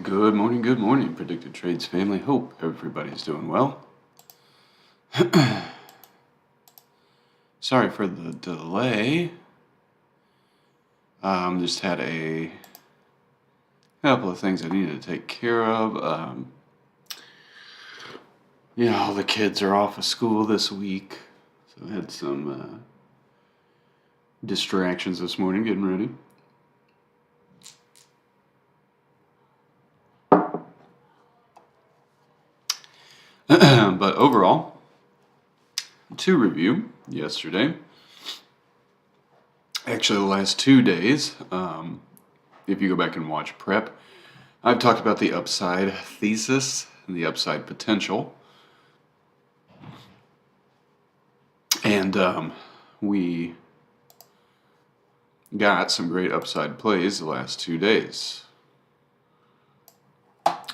Good morning, Predicted Trades family. Hope everybody's doing well. Sorry for the delay. Just had a couple of things I needed to take care of. All the kids are off of school this week, so I had some distractions this morning getting ready. But overall, to review yesterday, actually the last 2 days, if you go back and watch prep, I've talked about the upside thesis and the upside potential. And we got some great upside plays the last 2 days.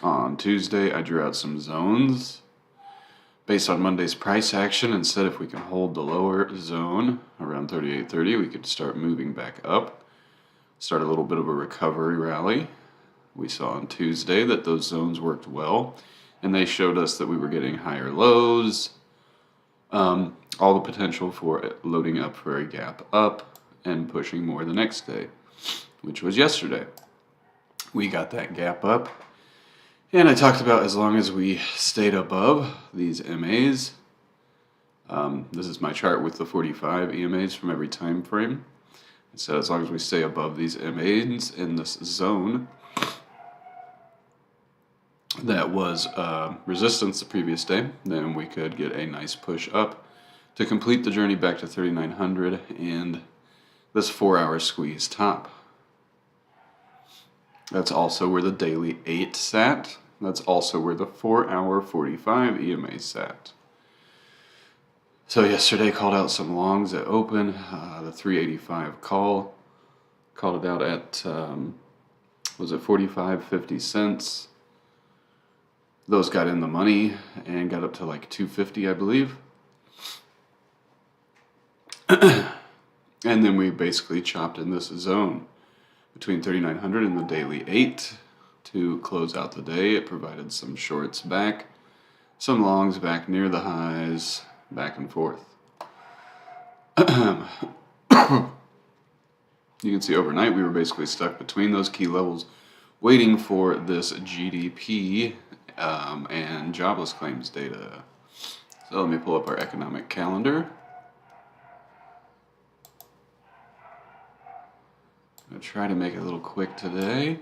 On Tuesday, I drew out some zones based on Monday's price action, and said if we can hold the lower zone around 38.30, we could start moving back up, start a little bit of a recovery rally. We saw on Tuesday that those zones worked well, and they showed us that we were getting higher lows, all the potential for loading up for a gap up and pushing more the next day, which was yesterday. We got that gap up. And I talked about as long as we stayed above these MAs, this is my chart with the 45 EMAs from every time frame. I said as long as we stay above these MAs in this zone that was resistance the previous day, then we could get a nice push up to complete the journey back to 3,900 and this 4-hour squeeze top. That's also where the daily 8 sat. That's also where the 4-hour 45 EMA sat. So yesterday called out some longs at open. The 385 called it out at, was it 45.50 cents? Those got in the money and got up to like 250, I believe. And then we basically chopped in this zone between 3,900 and the daily 8 to close out the day. It provided some shorts back, some longs back near the highs, back and forth. You can see overnight we were basically stuck between those key levels waiting for this GDP and jobless claims data. So let me pull up our economic calendar. I'm going to try to make it a little quick today.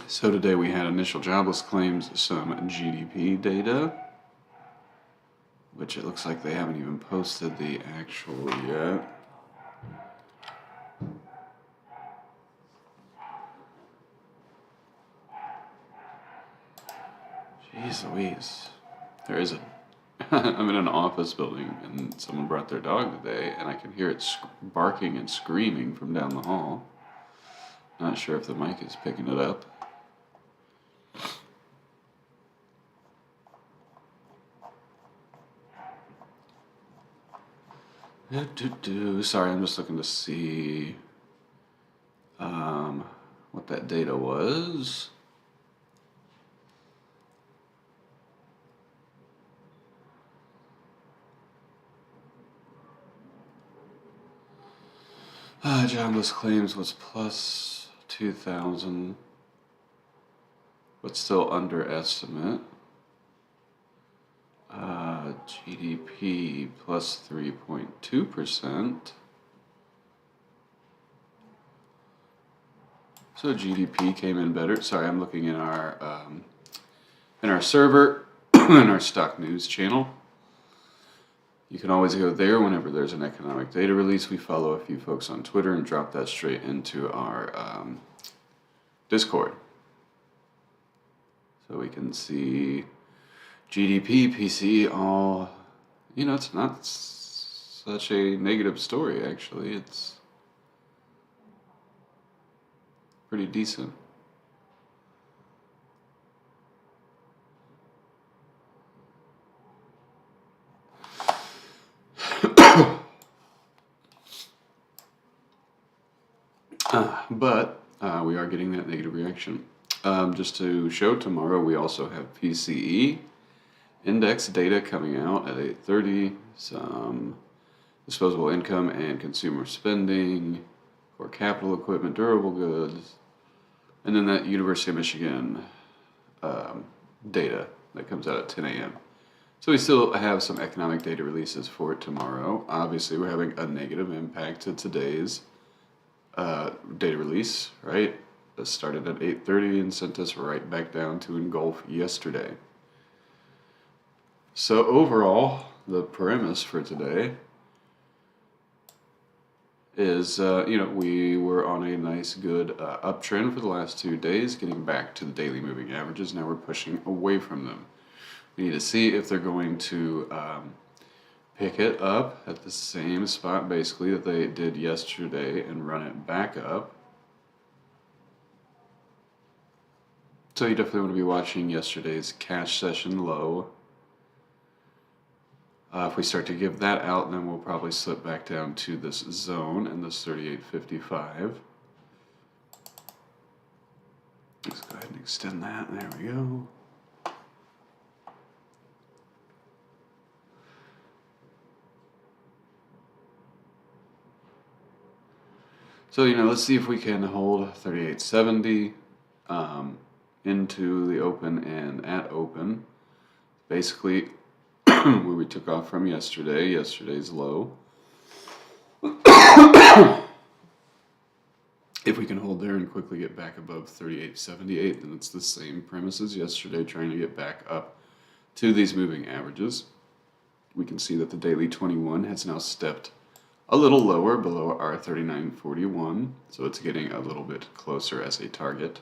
So today we had initial jobless claims, some GDP data, which it looks like they haven't even posted the actual yet. Jeez Louise. There is a I'm in an office building, and someone brought their dog today, and I can hear it barking and screaming from down the hall. Not sure if the mic is picking it up. Sorry, I'm just looking to see what that data was. Jobless claims was plus 2,000, but still under estimate. GDP plus 3.2%. So GDP came in better. Sorry, I'm looking in our server, in our stock news channel. You can always go there whenever there's an economic data release. We follow a few folks on Twitter and drop that straight into our Discord. So we can see GDP, PCE, all, it's not such a negative story, actually. It's pretty decent. But we are getting that negative reaction. Just to show, tomorrow we also have PCE index data coming out at 8:30. Some disposable income and consumer spending for capital equipment, durable goods, and then that University of Michigan data that comes out at 10 a.m. So we still have some economic data releases for tomorrow. Obviously, we're having a negative impact to today's data release, right? That started at 8:30 and sent us right back down to engulf yesterday. So overall, the premise for today is, we were on a nice, good uptrend for the last 2 days, getting back to the daily moving averages. Now we're pushing away from them. We need to see if they're going to pick it up at the same spot, basically, that they did yesterday and run it back up. So you definitely want to be watching yesterday's cash session low. If we start to give that out, then we'll probably slip back down to this zone in this 38.55. Let's go ahead and extend that. There we go. So, let's see if we can hold 38.70 into the open and at open. Basically, where we took off from yesterday's low. If we can hold there and quickly get back above 38.78, then it's the same premise as yesterday, trying to get back up to these moving averages. We can see that the daily 21 has now stepped a little lower below our 39.41, so it's getting a little bit closer as a target.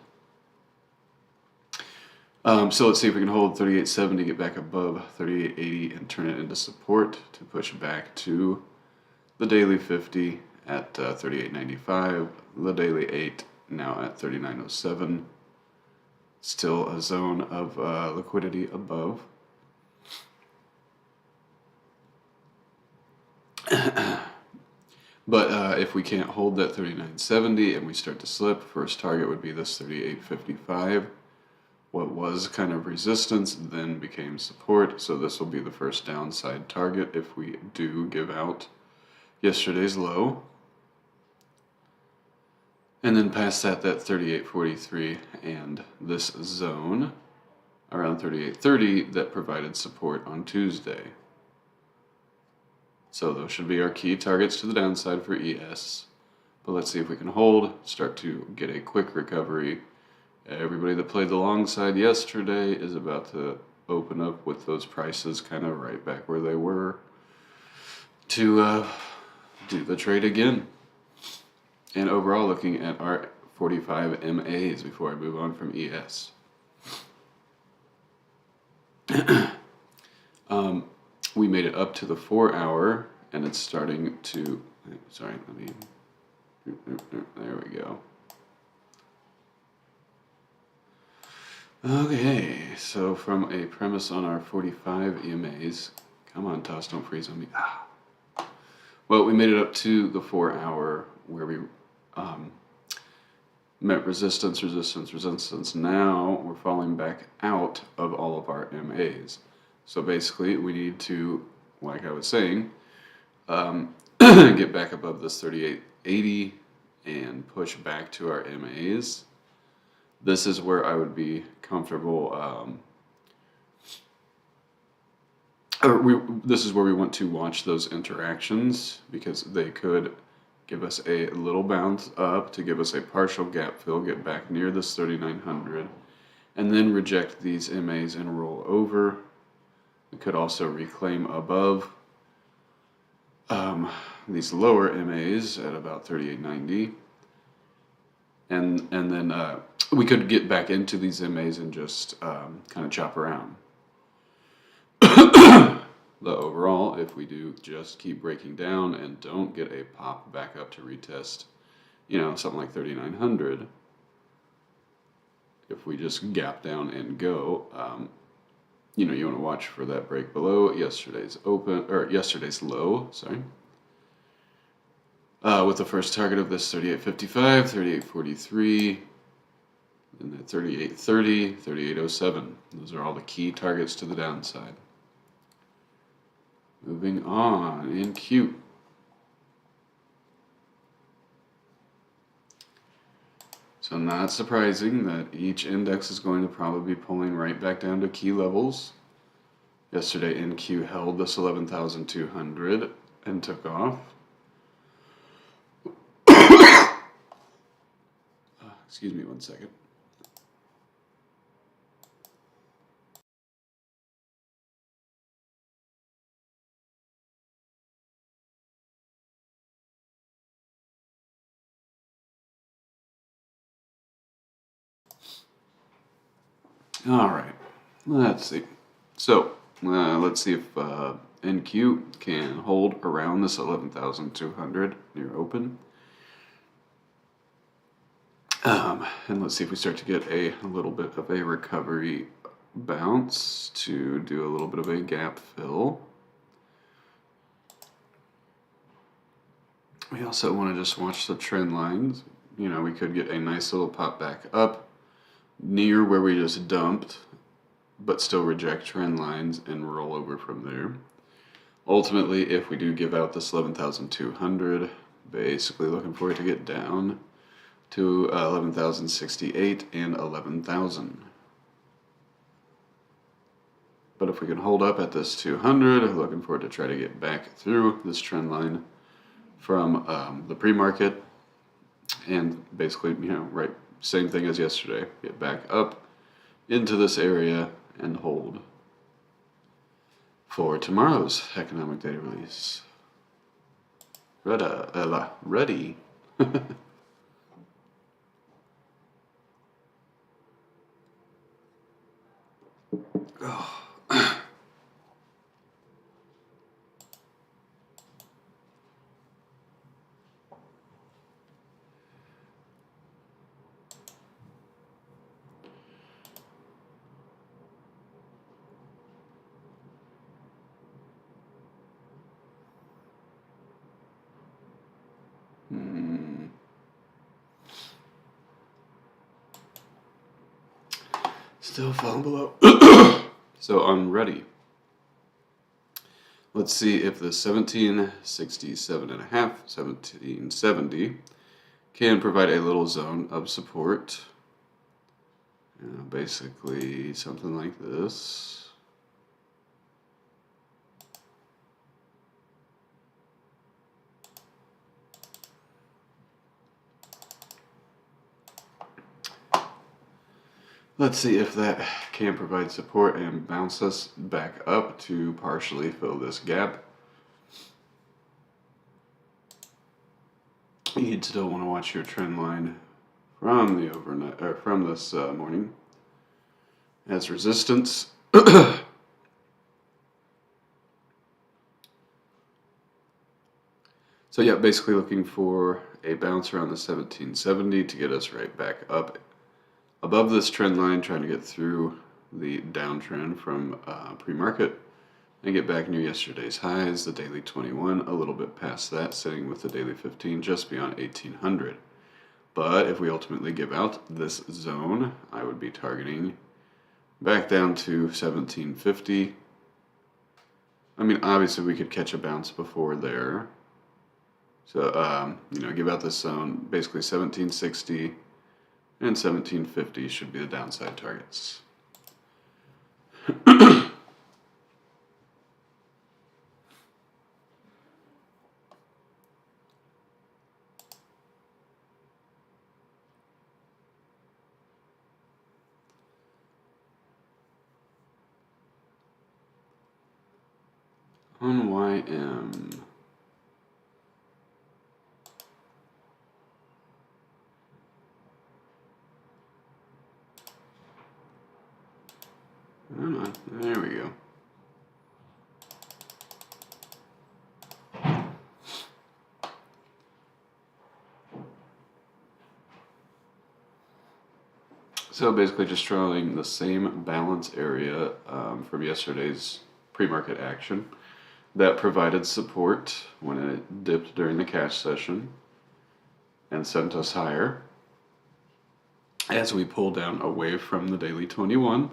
So let's see if we can hold 38.70, get back above 38.80, and turn it into support to push back to the daily 50 at 38.95, the daily 8 now at 39.07. Still a zone of liquidity above. But if we can't hold that 39.70 and we start to slip, first target would be this 38.55. What was kind of resistance then became support, so this will be the first downside target if we do give out yesterday's low. And then past that 38.43 and this zone around 38.30 that provided support on Tuesday. So those should be our key targets to the downside for ES. But let's see if we can hold, start to get a quick recovery. Everybody that played the long side yesterday is about to open up with those prices kind of right back where they were to do the trade again. And overall, looking at our 45 MAs before I move on from ES. We made it up to the 4 hour and it's starting to, there we go. Okay, so from a premise on our 45 EMAs, come on, Toss, don't freeze on me. Well, we made it up to the 4 hour where we met resistance. Now we're falling back out of all of our MAs. So basically, we need to, like I was saying, get back above this 38.80 and push back to our MAs. This is where I would be comfortable, this is where we want to watch those interactions because they could give us a little bounce up to give us a partial gap fill, get back near this 3900, and then reject these MAs and roll over. We could also reclaim above these lower MAs at about 38.90. And then we could get back into these MAs and just kind of chop around. But overall, if we do just keep breaking down and don't get a pop back up to retest, something like 3900, if we just gap down and go, you want to watch for that break below yesterday's low, with the first target of this 38.55, 38.43, And at 38.30, 38.07. Those are all the key targets to the downside. Moving on in Q. So not surprising that each index is going to probably be pulling right back down to key levels. Yesterday NQ held this 11,200 and took off. Excuse me 1 second. All right, let's see. So let's see if NQ can hold around this 11,200 near open. And let's see if we start to get a little bit of a recovery bounce to do a little bit of a gap fill. We also want to just watch the trend lines. You know, we could get a nice little pop back up near where we just dumped, but still reject trend lines and roll over from there. Ultimately, if we do give out this 11,200, basically looking for it to get down to 11,068 and 11,000. But if we can hold up at this 200, looking for it to try to get back through this trend line from the pre-market, and basically, you know, right, same thing as yesterday, get back up into this area and hold for tomorrow's economic data release. Ready. Still falling below. So I'm ready. Let's see if the 1767.5, 1770 can provide a little zone of support. Basically something like this. Let's see if that can provide support and bounce us back up to partially fill this gap. You'd still want to watch your trend line from the overnight or from this morning as resistance. So yeah, basically looking for a bounce around the 1770 to get us right back up above this trend line, trying to get through the downtrend from pre-market and get back near yesterday's highs, the daily 21, a little bit past that, sitting with the daily 15 just beyond 1800. But if we ultimately give out this zone, I would be targeting back down to 1750. I mean, obviously we could catch a bounce before there. So, you know, give out this zone, basically 1760 and 1750 should be the downside targets. On YM. Come on, there we go. So basically just drawing the same balance area from yesterday's pre-market action that provided support when it dipped during the cash session and sent us higher. as we pull down away from the daily 21,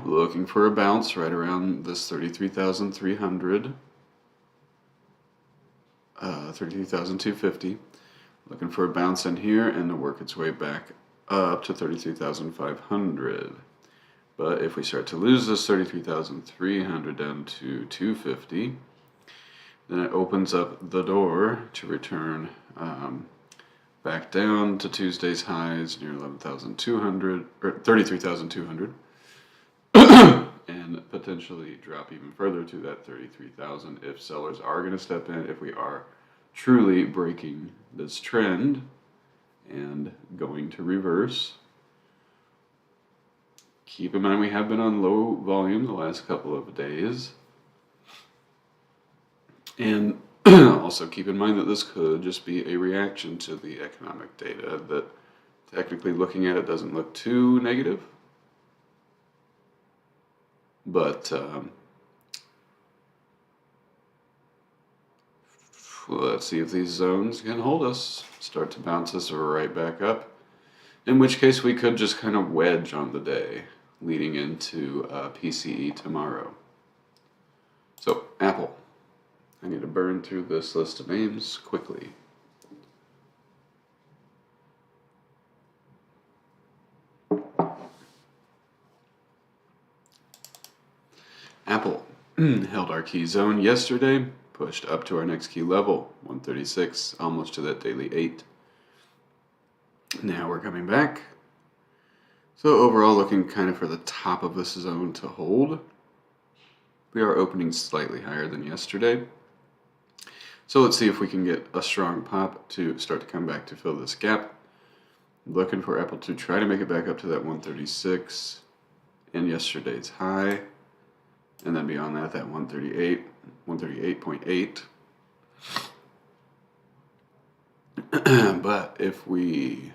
looking for a bounce right around this 33,300, 33,250. Looking for a bounce in here and to work its way back up to 33,500. But if we start to lose this 33,300 down to 250, then it opens up the door to return back down to Tuesday's highs near 11,200 or 33,200, and potentially drop even further to that 33,000 if sellers are going to step in, if we are truly breaking this trend and going to reverse. Keep in mind we have been on low volume the last couple of days. And also keep in mind that this could just be a reaction to the economic data that, technically looking at it, doesn't look too negative. But let's see if these zones can hold us, start to bounce us right back up, in which case we could just kind of wedge on the day leading into PCE tomorrow. So, Apple. I need to burn through this list of names quickly. Apple held our key zone yesterday, pushed up to our next key level, 136, almost to that daily 8. Now we're coming back. So overall looking kind of for the top of this zone to hold. We are opening slightly higher than yesterday. So let's see if we can get a strong pop to start to come back to fill this gap. Looking for Apple to try to make it back up to that 136 and yesterday's high. And then beyond that, that 138, 138.8. But if we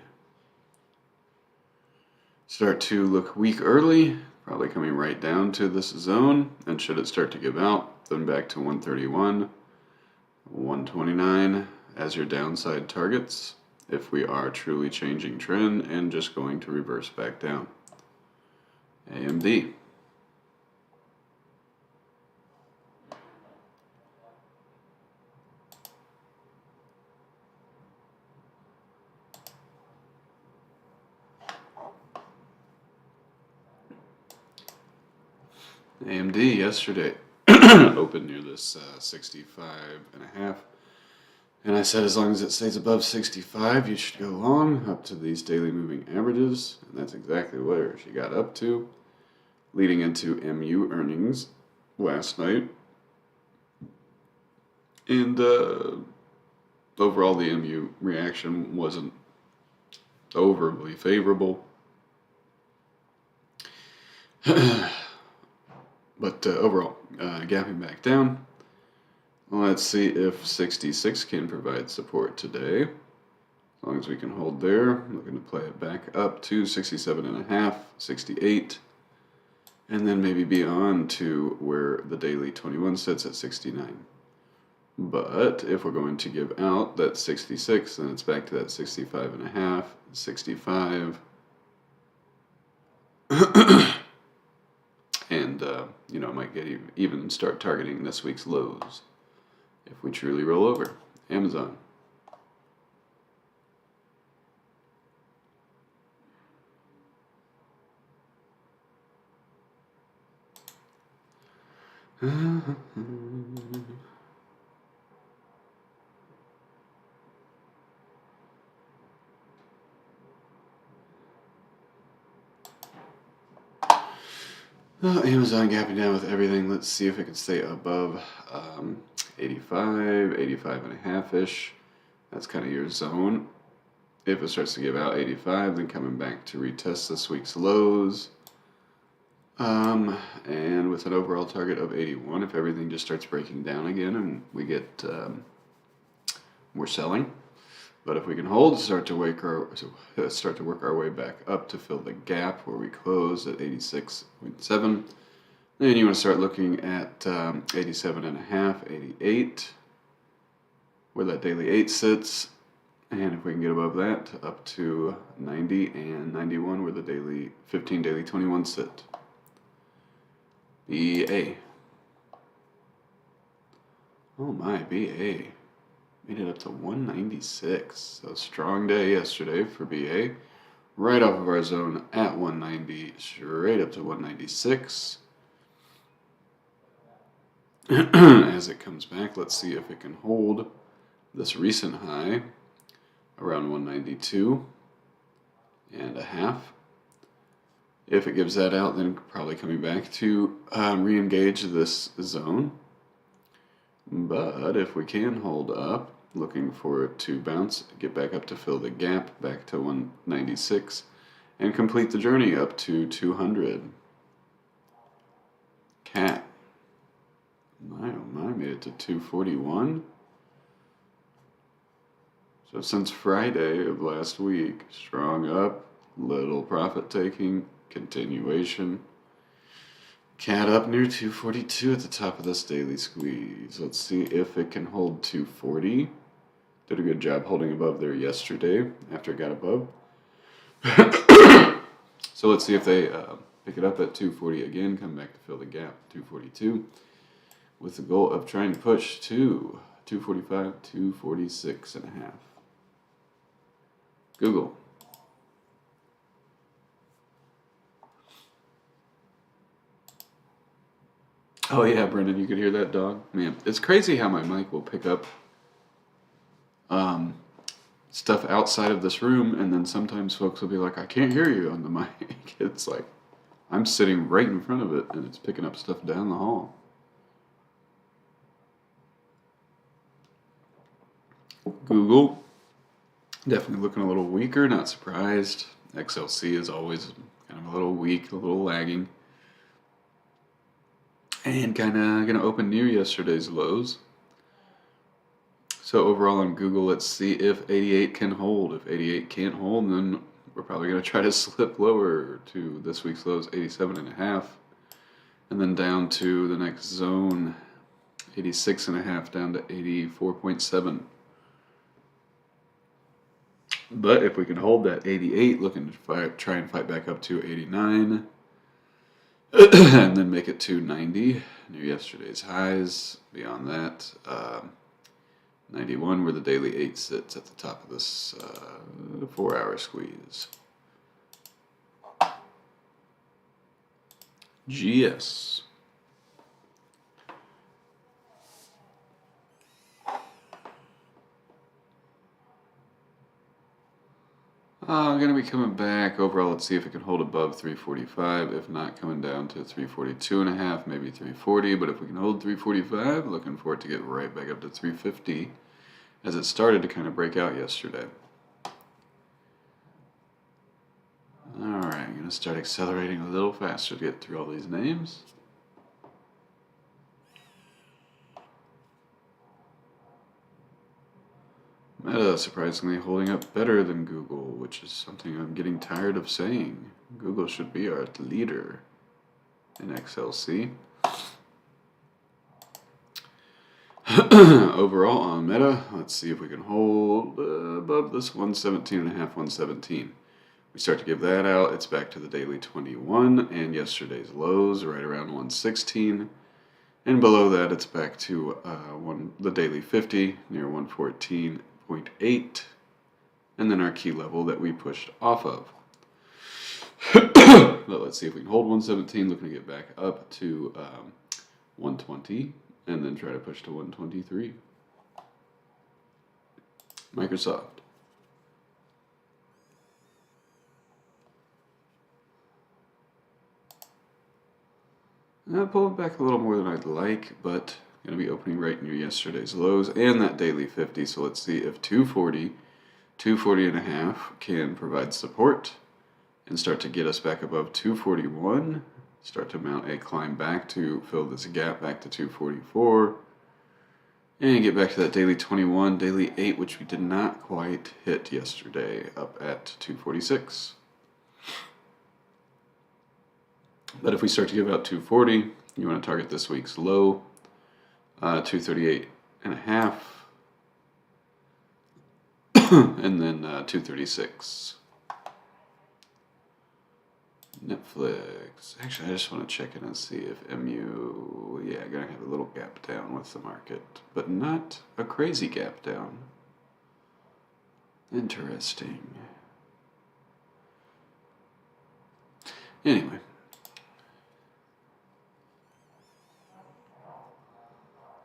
start to look weak early, probably coming right down to this zone, and should it start to give out, then back to 131, 129 as your downside targets if we are truly changing trend and just going to reverse back down. AMD. AMD yesterday opened near this 65.5, and I said as long as it stays above 65 you should go long up to these daily moving averages, and that's exactly where she got up to, leading into MU earnings last night. And overall the MU reaction wasn't overly favorable. But overall, gapping back down. Let's see if 66 can provide support today. As long as we can hold there, I'm looking to play it back up to 67.5, 68, and then maybe beyond to where the daily 21 sits at 69. But if we're going to give out that 66, then it's back to that 65.5, 65. And, might get even start targeting this week's lows if we truly roll over. Amazon. Amazon gapping down with everything. Let's see if it can stay above 85, 85.5-ish. That's kind of your zone. If it starts to give out 85, then coming back to retest this week's lows. And with an overall target of 81, if everything just starts breaking down again and we get more selling. But if we can hold, start to work our way back up to fill the gap where we closed at 86.7. Then you want to start looking at 87.5, 88, where that daily 8 sits, And if we can get above that, up to 90 and 91 where the daily 15 daily 21 sit. BA. Oh my, BA. Made it up to 196. So strong day yesterday for BA. Right off of our zone at 190, straight up to 196. As it comes back, let's see if it can hold this recent high around 192 and a half. If it gives that out, then probably coming back to re-engage this zone. But if we can hold up, looking for it to bounce, get back up to fill the gap, back to 196, and complete the journey up to 200. Cat. My oh my, made it to 241. So since Friday of last week, strong up, little profit taking, continuation. Cat up near 242 at the top of this daily squeeze. Let's see if it can hold 240. Did a good job holding above there yesterday after it got above. So let's see if they pick it up at 240 again, come back to fill the gap, 242, with the goal of trying to push to 245, 246 and a half. Google. Oh yeah, Brendan, you could hear that dog? Man, it's crazy how my mic will pick up stuff outside of this room, and then sometimes folks will be like, I can't hear you on the mic. It's like, I'm sitting right in front of it, and it's picking up stuff down the hall. Google, definitely looking a little weaker, not surprised. XLC is always kind of a little weak, a little lagging. And kind of going to open near yesterday's lows. So overall on Google, let's see if 88 can hold. If 88 can't hold, then we're probably going to try to slip lower to this week's lows, 87.5. And then down to the next zone, 86.5 down to 84.7. But if we can hold that 88, looking to try and fight back up to 89. And then make it to 90 near yesterday's highs. Beyond that, 91 where the daily 8 sits at the top of this 4-hour squeeze. GS. I'm going to be coming back. Overall, let's see if it can hold above 345. If not, coming down to 342.5, maybe 340. But if we can hold 345, looking for it to get right back up to 350 as it started to kind of break out yesterday. Alright, I'm going to start accelerating a little faster to get through all these names. Meta surprisingly holding up better than Google, which is something I'm getting tired of saying. Google should be our leader in XLC. Overall on Meta, let's see if we can hold above this 117.5, 117. We start to give that out, it's back to the daily 21 and yesterday's lows right around 116. And below that, it's back to the daily 50 near 114.8, and then our key level that we pushed off of. But let's see if we can hold 117, looking to get back up to 120, and then try to push to 123. Microsoft. Pulling back a little more than I'd like, but going to be opening right near yesterday's lows and that daily 50. So let's see if 240, 240.5 can provide support and start to get us back above 241. Start to mount a climb back to fill this gap back to 244. And get back to that daily 21, daily 8, which we did not quite hit yesterday, up at 246. But if we start to give out 240, you want to target this week's low, 238.5. and then 236. Netflix. Actually, I just want to check in and see if MU, yeah, gonna have a little gap down with the market, but not a crazy gap down. Interesting. Anyway.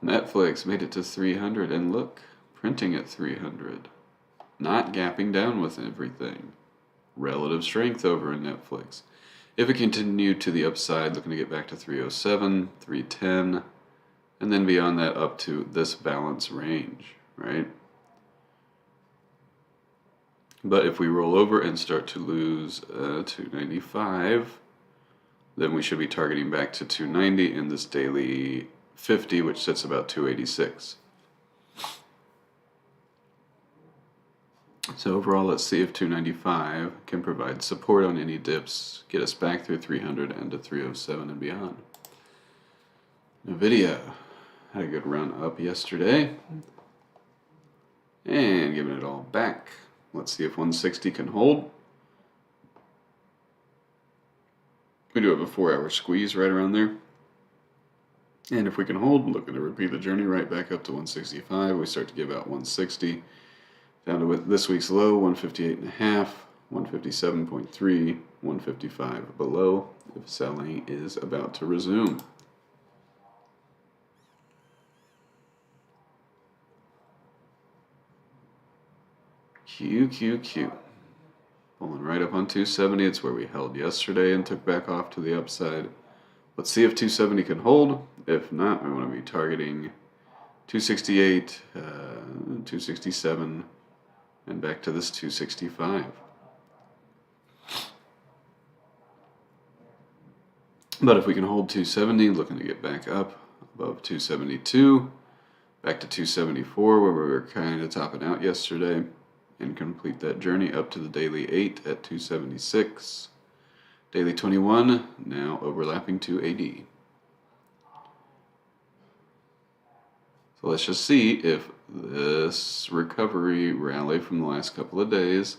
Netflix made it to 300, and look, printing at 300. Not gapping down with everything. Relative strength over in Netflix. If it continued to the upside, looking to get back to 307, 310, and then beyond that up to this balance range, right? But if we roll over and start to lose 295, then we should be targeting back to 290 in this daily 50, which sits about 286. So overall, let's see if 295 can provide support on any dips, get us back through 300 and to 307 and beyond. NVIDIA had a good run up yesterday and giving it all back. Let's see if 160 can hold. We do have a 4-hour squeeze right around there. And if we can hold, looking to repeat the journey right back up to 165, we start to give out 160. Down to this week's low, 158.5, 157.3, 155 below, if selling is about to resume. QQQ. Pulling right up on 270. It's where we held yesterday and took back off to the upside. Let's see if 270 can hold. If not, we want to be targeting 268, 267, and back to this 265. But if we can hold 270, looking to get back up above 272, back to 274 where we were kind of topping out yesterday, and complete that journey up to the daily 8 at 276. Daily 21, now overlapping 280. So let's just see if this recovery rally from the last couple of days,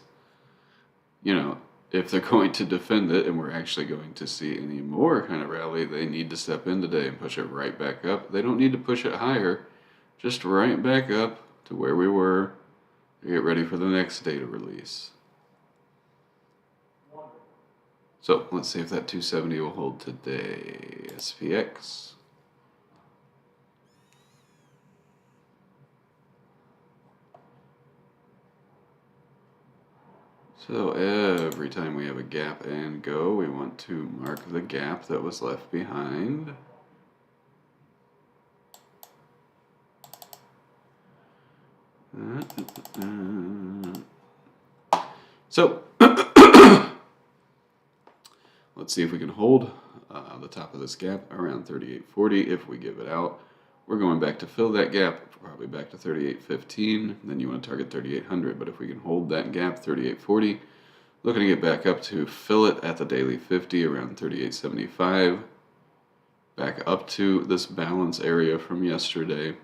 if they're going to defend it and we're actually going to see any more kind of rally, they need to step in today and push it right back up. They don't need to push it higher, just right back up to where we were to get ready for the next data release. So let's see if that 270 will hold today. SPX. So every time we have a gap and go, we want to mark the gap that was left behind. So let's see if we can hold the top of this gap around 38.40. If we give it out, we're going back to fill that gap, probably back to 38.15. Then you want to target 3800. But if we can hold that gap, 38.40, looking to get back up to fill it at the daily 50 around 38.75. Back up to this balance area from yesterday.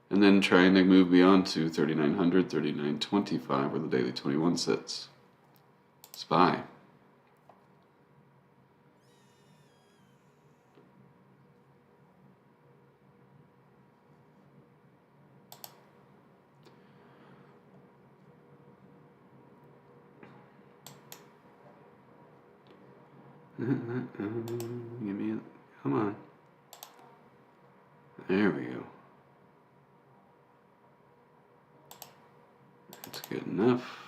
And then trying to move beyond to 3900, 39.25 where the daily 21 sits. SPY. Give me it. Come on. There we go. That's good enough.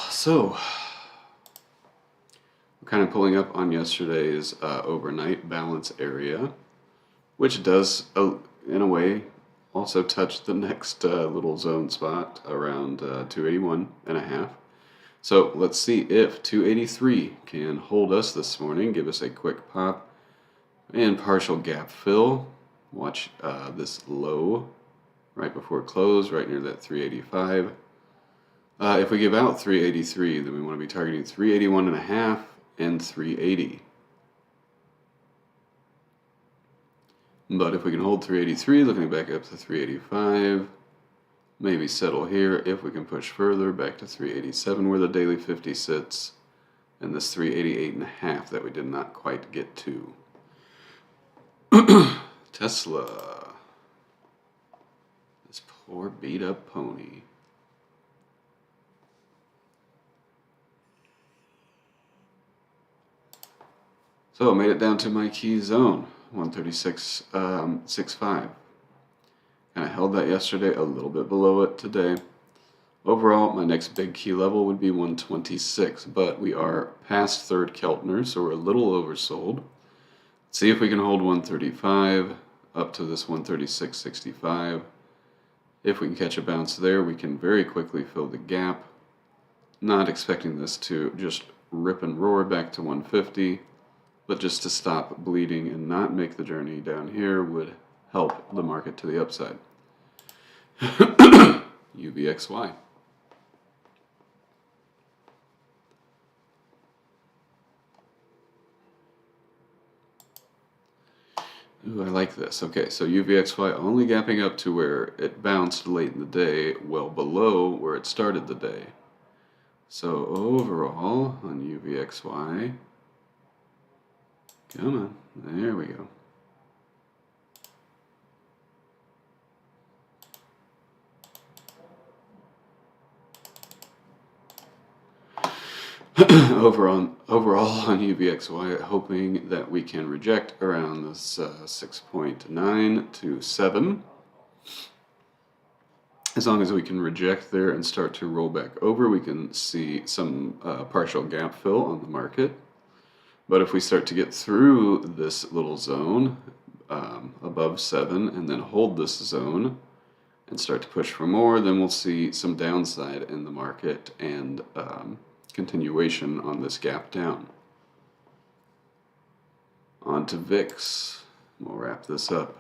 So we're kind of pulling up on yesterday's overnight balance area, which does, in a way, also touch the next little zone spot around 281.5. So let's see if 283 can hold us this morning, give us a quick pop and partial gap fill. Watch this low right before close, right near that 385. If we give out 383, then we want to be targeting 381.5 and 380. But if we can hold 383, looking back up to 385, maybe settle here. If we can push further back to 387 where the daily 50 sits, and this 388.5 that we did not quite get to. Tesla. This poor beat up pony. So made it down to my key zone, 136.65. Kind of held that yesterday, a little bit below it today. Overall, my next big key level would be 126, but we are past third Keltner, so we're a little oversold. Let's see if we can hold 135 up to this 136.65. If we can catch a bounce there, we can very quickly fill the gap. Not expecting this to just rip and roar back to 150, but just to stop bleeding and not make the journey down here would help the market to the upside. UVXY. Ooh, I like this. Okay, so UVXY only gapping up to where it bounced late in the day, well below where it started the day. So overall on UVXY, come on, there we go. Overall on UVXY, hoping that we can reject around this 6.9 to 7. As long as we can reject there and start to roll back over, we can see some partial gap fill on the market. But if we start to get through this little zone above 7 and then hold this zone and start to push for more, then we'll see some downside in the market and continuation on this gap down. On to VIX. We'll wrap this up.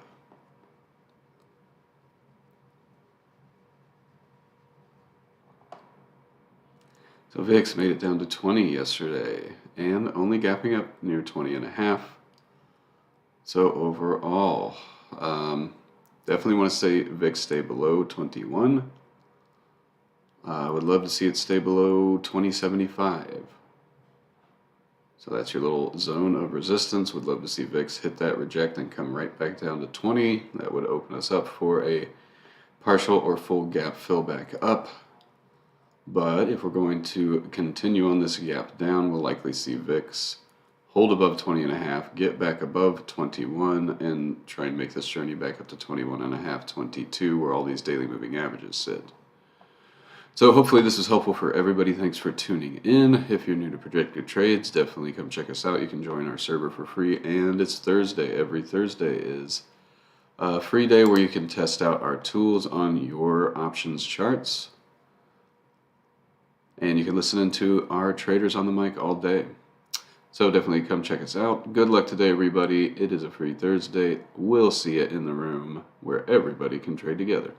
So VIX made it down to 20 yesterday and only gapping up near 20.5. So overall, definitely want to say VIX stay below 21. I would love to see it stay below 2075. So that's your little zone of resistance. Would love to see VIX hit that, reject, and come right back down to 20. That would open us up for a partial or full gap fill back up. But if we're going to continue on this gap down, we'll likely see VIX hold above 20.5, get back above 21, and try and make this journey back up to 21.5, 22, where all these daily moving averages sit. So hopefully this is helpful for everybody. Thanks for tuning in. If you're new to Projected Trades, definitely come check us out. You can join our server for free, and it's Thursday. Every Thursday is a free day where you can test out our tools on your options charts. And you can listen into our traders on the mic all day. So definitely come check us out. Good luck today, everybody. It is a free Thursday. We'll see you in the room where everybody can trade together.